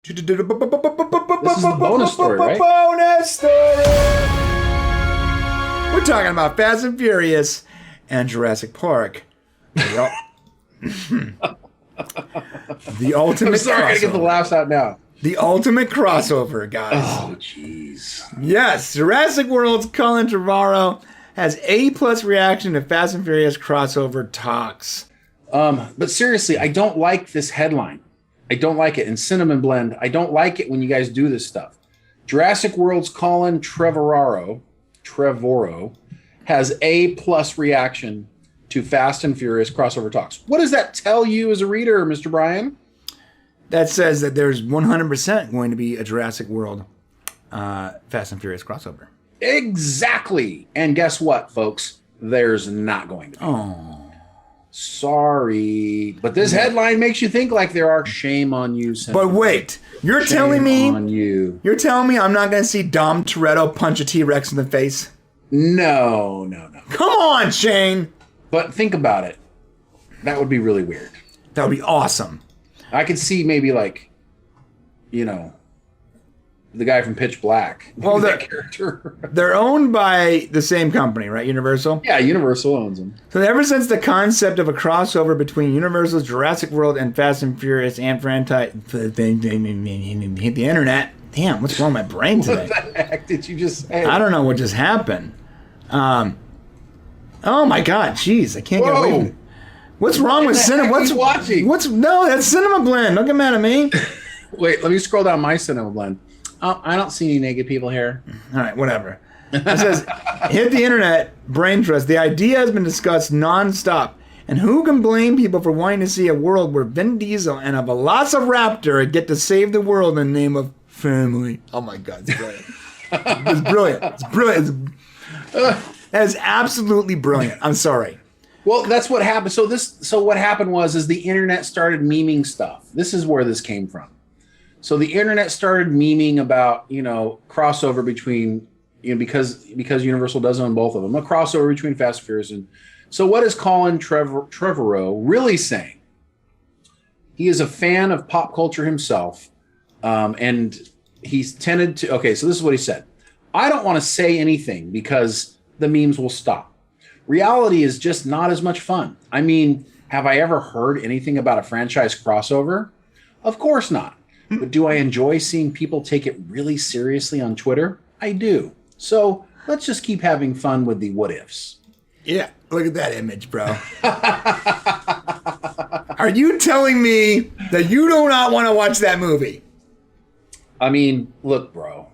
This is the bonus story, right? Bonus story! We're talking about Fast and Furious and Jurassic Park. The ultimate I'm sorry, I gotta get the laughs out now. The ultimate crossover, guys. Oh, jeez. Yes, Jurassic World's Colin Trevorrow has A+ reaction to Fast and Furious crossover talks. But seriously, I don't like this headline. I don't like it. And Cinnamon Blend, I don't like it when you guys do this stuff. Jurassic World's Colin Trevorrow has A+ reaction to Fast and Furious crossover talks. What does that tell you as a reader, Mr. Brian? That says that there's 100% going to be a Jurassic World Fast and Furious crossover. Exactly. And guess what, folks? There's not going to be. Oh. Sorry. But this headline makes you think like there are. Shame on you. But wait, you're telling me you're telling me I'm not going to see Dom Toretto punch a T-Rex in the face? No. Come on, Shane. But think about it. That would be really weird. That would be awesome. I could see maybe like, you know, the guy from Pitch Black. Well, that character. They're owned by the same company, right? Universal? Yeah, Universal owns them. So ever since the concept of a crossover between Universal's Jurassic World and Fast and Furious and franchise hit the internet. Damn, what's wrong with my brain today? What the heck did you just say? I don't know what just happened. Oh my God, jeez, I can't get away from it. What's wrong with cinema? What's watching? No, that's Cinema Blend. Don't get mad at me. Wait, let me scroll down my Cinema Blend. I don't see any naked people here. All right, whatever. It says, hit the internet, brain trust. The idea has been discussed nonstop. And who can blame people for wanting to see a world where Vin Diesel and a velociraptor get to save the world in the name of family? Oh my God, it's brilliant. It's brilliant. It's brilliant. That is absolutely brilliant. I'm sorry. Well, that's what happened. So what happened was the internet started memeing stuff. This is where this came from. So the internet started memeing about, you know, crossover between, you know, because Universal does own both of them, a crossover between Fast and Furious. And so what is Colin Trevorrow really saying? He is a fan of pop culture himself. And he's tended to, okay, so this is what he said. I don't want to say anything because the memes will stop. Reality is just not as much fun. I mean, have I ever heard anything about a franchise crossover? Of course not. But do I enjoy seeing people take it really seriously on Twitter? I do. So let's just keep having fun with the what ifs. Yeah, look at that image, bro. Are you telling me that you do not want to watch that movie? I mean, look, bro.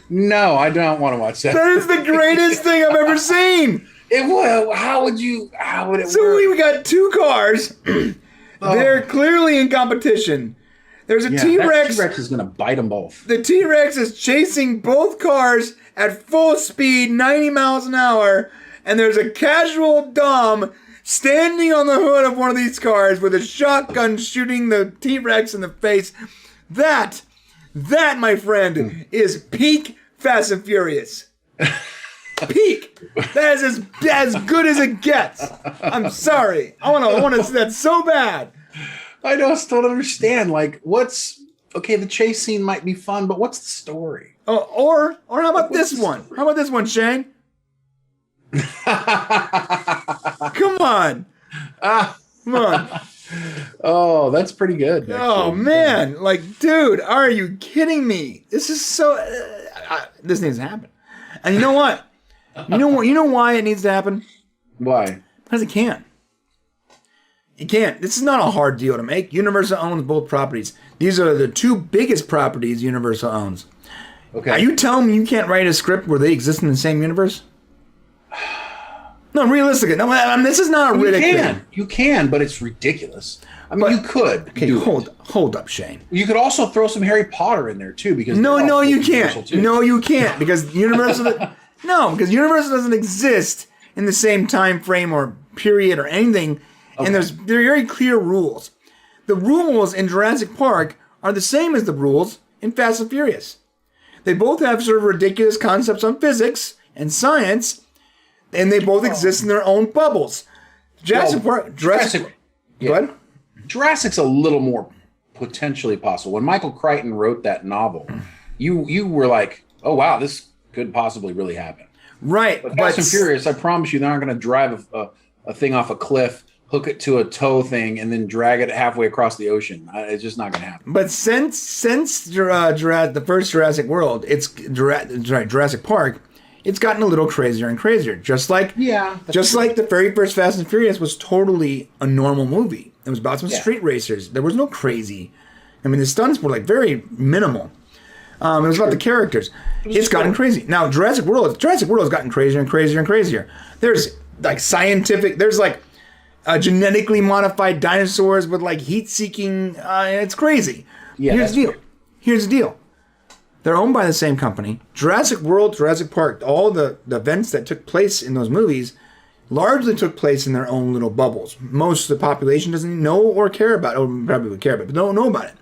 No, I don't want to watch that. That is the greatest thing I've ever seen. How would it work? So we got two cars. They're clearly in competition. There's a T-Rex. That T-Rex is going to bite them both. The T-Rex is chasing both cars at full speed, 90 miles an hour, and there's a casual Dom standing on the hood of one of these cars with a shotgun shooting the T-Rex in the face. That, my friend, is peak Fast and Furious. Peak. That is as good as it gets. I'm sorry. I want to see that so bad. I just don't understand. Like, the chase scene might be fun, but what's the story? Oh, or how about this one? How about this one, Shane? Come on. Come on. Oh, that's pretty good. Actually. Oh, man. Like, dude, are you kidding me? This is so... this needs to happen. And you know what? You know why it needs to happen? Why? Because it can. It can't. This is not a hard deal to make. Universal owns both properties. These are the two biggest properties Universal owns. Okay. Are you telling me you can't write a script where they exist in the same universe? No, realistically. No, this is not a ridiculous. You can, but it's ridiculous. I mean, you could. Okay, hold up, Shane. You could also throw some Harry Potter in there too, because no, you can't. No, you can't, because Universal. No, because Universal doesn't exist in the same time frame or period or anything, and there are very clear rules. The rules in Jurassic Park are the same as the rules in Fast and Furious. They both have sort of ridiculous concepts on physics and science, and they both exist in their own bubbles. Jurassic Park. Yeah. What? Jurassic's a little more potentially possible. When Michael Crichton wrote that novel, you were like, oh wow, this could possibly really happen. Right. But Fast and Furious, I promise you, they're not going to drive a thing off a cliff, hook it to a tow thing, and then drag it halfway across the ocean. It's just not going to happen. But since the first Jurassic World, Jurassic Park, it's gotten a little crazier and crazier. Just like the very first Fast and Furious was totally a normal movie. It was about some street racers. There was no crazy. I mean, the stunts were like very minimal. It was about the characters. It's gotten crazy. Now, Jurassic World has gotten crazier and crazier and crazier. There's like there's like genetically modified dinosaurs with like heat-seeking. It's crazy. Yeah, Here's the deal. They're owned by the same company. Jurassic World, Jurassic Park, all the events that took place in those movies largely took place in their own little bubbles. Most of the population doesn't know or care about it, or probably would care about it, but don't know about it.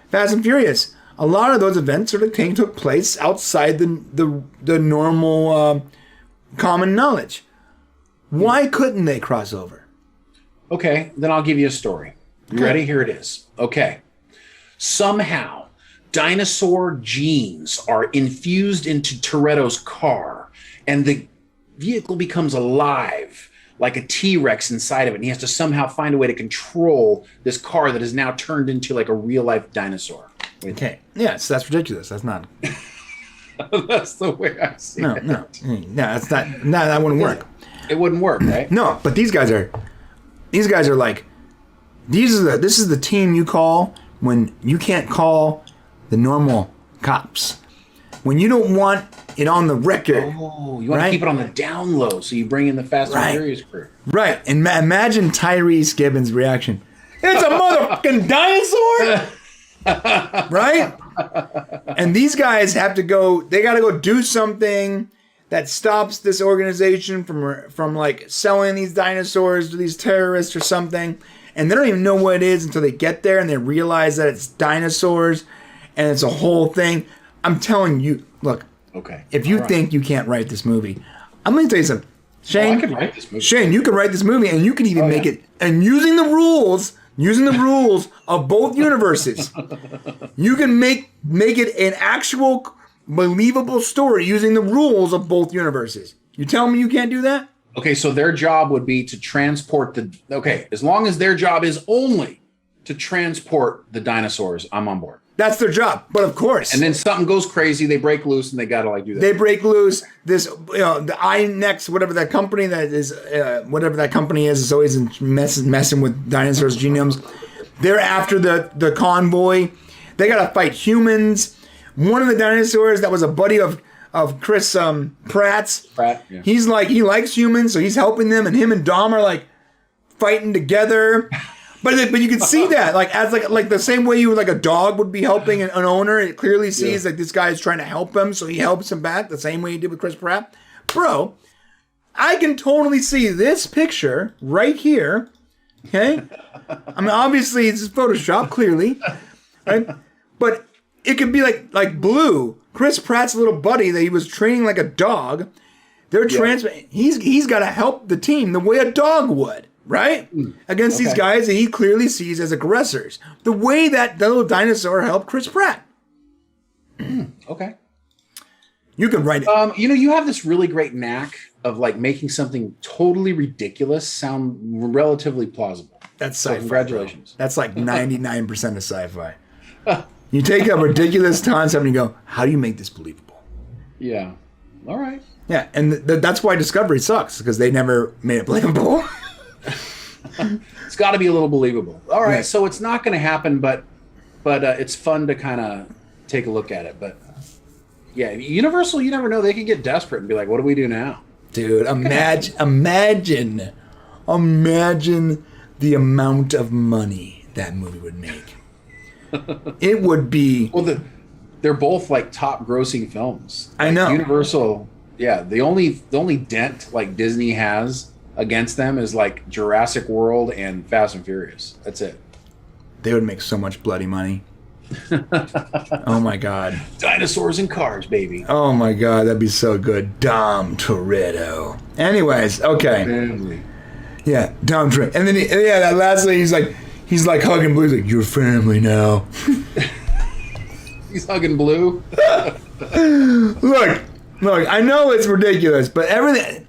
Fast and Furious, a lot of those events took place outside the normal common knowledge. Why couldn't they cross over? Okay, then I'll give you a story. You ready? Here it is. Okay. Somehow, dinosaur genes are infused into Toretto's car, and the vehicle becomes alive like a T-Rex inside of it, and he has to somehow find a way to control this car that is now turned into like a real-life dinosaur. Okay. Yes, that's ridiculous. That's not... That's the way I see it. No, that's not... No, that wouldn't work. It wouldn't work, right? No, but these guys are like... This is the team you call when you can't call the normal cops. When you don't want it on the record. Oh, you want to keep it on the down low, so you bring in the Fast and Furious crew. Right. And imagine Tyrese Gibbons' reaction. It's a motherfucking dinosaur! Right? And these guys they got to go do something that stops this organization from like selling these dinosaurs to these terrorists or something. And they don't even know what it is until they get there and they realize that it's dinosaurs and it's a whole thing. I'm telling you, look. Okay. If you think you can't write this movie, I'm going to tell you something. Shane, I can write this movie. Shane, you can write this movie and you can even make it. And using the rules of both universes, you can make it an actual believable story using the rules of both universes. You tell me you can't do that? Okay, so their job would be to transport as long as their job is only to transport the dinosaurs, I'm on board. That's their job, but of course. And then something goes crazy, they break loose, and they got to like do that. They break loose. The INEX, whatever that company is always messing with dinosaurs' genomes. They're after the convoy. They got to fight humans. One of the dinosaurs that was a buddy of Chris Pratt's. Pratt, yeah. He likes humans, so he's helping them, and him and Dom are like fighting together. But you can see that as the same way you like a dog would be helping an owner. It clearly sees that this guy is trying to help him, so he helps him back the same way he did with Chris Pratt. Bro, I can totally see this picture right here. Okay, I mean obviously it's Photoshop clearly, right? But it could be like Blue, Chris Pratt's little buddy that he was training like a dog. He's got to help the team the way a dog would. Right? Against these guys that he clearly sees as aggressors. The way that little dinosaur helped Chris Pratt. Okay. You can write it. You have this really great knack of like making something totally ridiculous sound relatively plausible. That's sci-fi. So congratulations. Bro. That's like 99% of sci-fi. You take a ridiculous concept and you go, how do you make this believable? Yeah. All right. Yeah, and that's why Discovery sucks, because they never made it believable. It's got to be a little believable. All right, so it's not going to happen, but it's fun to kind of take a look at it. But yeah, Universal, you never know. They can get desperate and be like, what do we do now? Dude, imagine the amount of money that movie would make. It would be... Well, they're both like top grossing films. I know. Universal, yeah. The only dent like Disney has against them is like Jurassic World and Fast and Furious. That's it. They would make so much bloody money. Oh my God. Dinosaurs and cars, baby. Oh my God, that'd be so good. Dom Toretto. Anyways, okay. Family. Yeah, Dom Toretto. And then that last thing, He's like hugging Blue. He's like, "You're family now." He's hugging Blue. Look, I know it's ridiculous, but everything.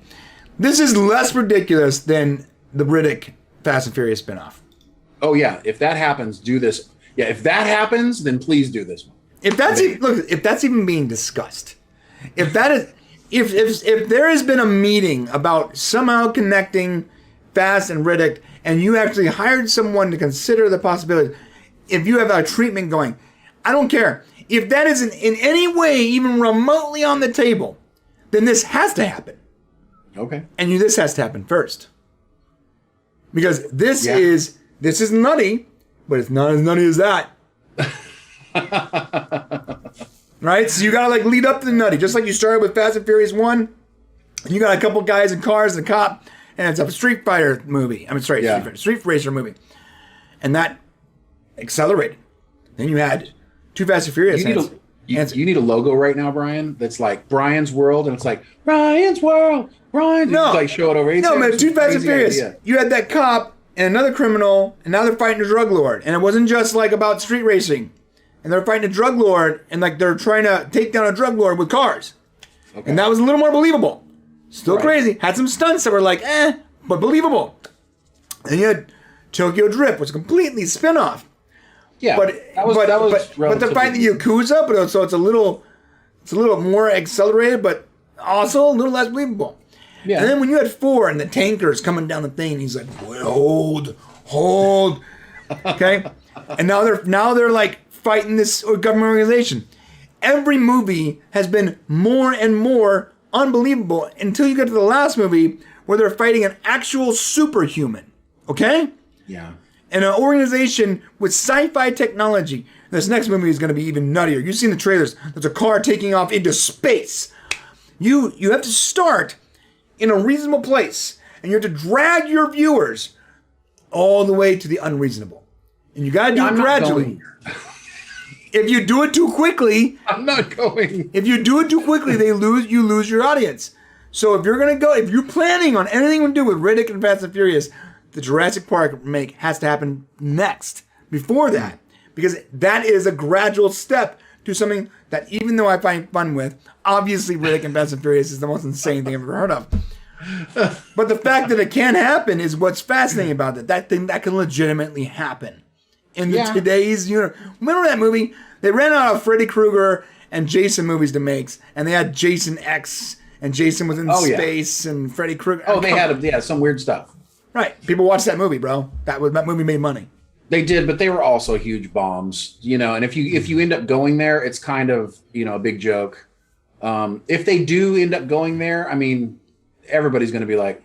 This is less ridiculous than the Riddick Fast and Furious spinoff. Oh yeah, if that happens, do this. Yeah, if that happens, then please do this one. If that's if that's even being discussed, if there has been a meeting about somehow connecting Fast and Riddick, and you actually hired someone to consider the possibility, if you have a treatment going, I don't care. If that isn't in any way even remotely on the table, then this has to happen. Okay. And this has to happen first. Because this is nutty, but it's not as nutty as that. Right? So you gotta lead up to the nutty. Just like you started with Fast and Furious 1, and you got a couple guys in cars and a cop, and it's a Street Fighter movie. Street Racer movie. And that accelerated. Then you had 2 Fast and Furious. You need a logo right now, Brian, that's like Brian's World, and it's like, Brian's World, Brian's... No. You show it over. No, man, 2 Fast and Furious. Idea. You had that cop and another criminal, and now they're fighting a drug lord. And it wasn't just about street racing. And they're fighting a drug lord, and they're trying to take down a drug lord with cars. Okay. And that was a little more believable. Still crazy. Had some stunts that were but believable. And you had Tokyo Drift, which was a completely spin-off. Yeah, but they're fighting the Yakuza, but so it's a little more accelerated, but also a little less believable. Yeah. And then when you had 4 and the tankers coming down the thing, he's like, well, hold, okay. And now they're fighting this government organization. Every movie has been more and more unbelievable until you get to the last movie where they're fighting an actual superhuman. Okay? Yeah. And an organization with sci-fi technology. This next movie is going to be even nuttier. You've seen the trailers. There's a car taking off into space. You have to start in a reasonable place. And you have to drag your viewers all the way to the unreasonable. And you got to do it gradually. If you do it too quickly... I'm not going. If you do it too quickly, you lose your audience. So if you're planning on anything to do with Riddick and Fast and Furious... The Jurassic Park remake has to happen next, before that, because that is a gradual step to something that, even though I find fun with, obviously Riddick and Fast and Furious is the most insane thing I've ever heard of. But the fact that it can happen is what's fascinating about it. That thing that can legitimately happen in today's universe. Remember that movie? They ran out of Freddy Krueger and Jason movies to make, and they had Jason X, and Jason was in space, and Freddy Krueger. Oh, they had some weird stuff. Right. People watched that movie, bro. That movie made money. They did, but they were also huge bombs, and if you end up going there, it's kind of, a big joke. If they do end up going there, I mean, everybody's going to be like,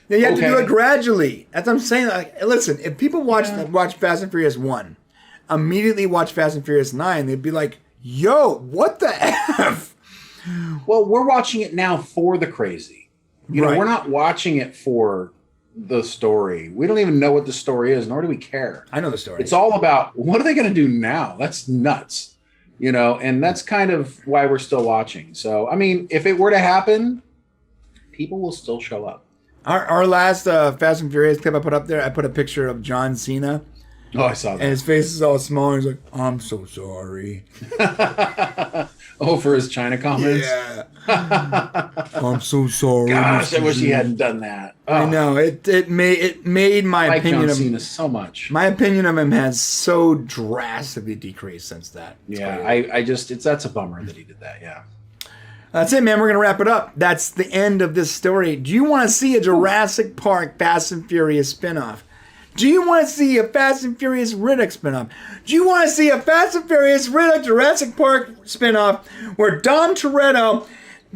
Yeah, you have to do it gradually. That's what I'm saying. Listen, if people watch Fast and Furious 1, immediately watch Fast and Furious 9, they'd be like, yo, what the F? Well, we're watching it now for the crazy. We're not watching it for the story. We don't even know what the story is, nor do we care. I know the story. It's all about, what are they going to do now? That's nuts. And that's kind of why we're still watching. So, I mean, if it were to happen, people will still show up. Our last Fast and Furious clip I put up there, I put a picture of John Cena. Oh, I saw that. And his face is all small. And he's like, I'm so sorry. Oh, for his China comments? Yeah. I'm so sorry. Gosh, I wish he hadn't done that. Oh. I know. It made my opinion of Cena so much. My opinion of him has so drastically decreased since that. That's a bummer that he did that, yeah. That's it, man. We're going to wrap it up. That's the end of this story. Do you want to see a Jurassic Park Fast and Furious spinoff? Do you want to see a Fast and Furious Riddick spinoff? Do you want to see a Fast and Furious Riddick Jurassic Park spinoff where Dom Toretto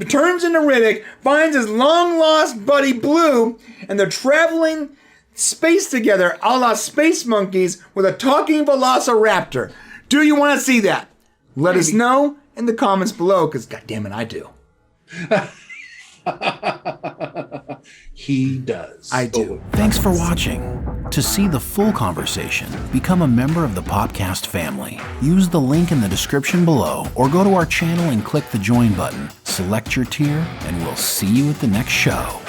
turns into Riddick, finds his long-lost buddy Blue, and they're traveling space together a la Space Monkeys with a talking velociraptor? Do you want to see that? Let us know in the comments below, because goddammit, I do. He does. I do. Thanks for watching. To see the full conversation, become a member of the Popcast family. Use the link in the description below, or go to our channel and click the join button. Select your tier, and we'll see you at the next show.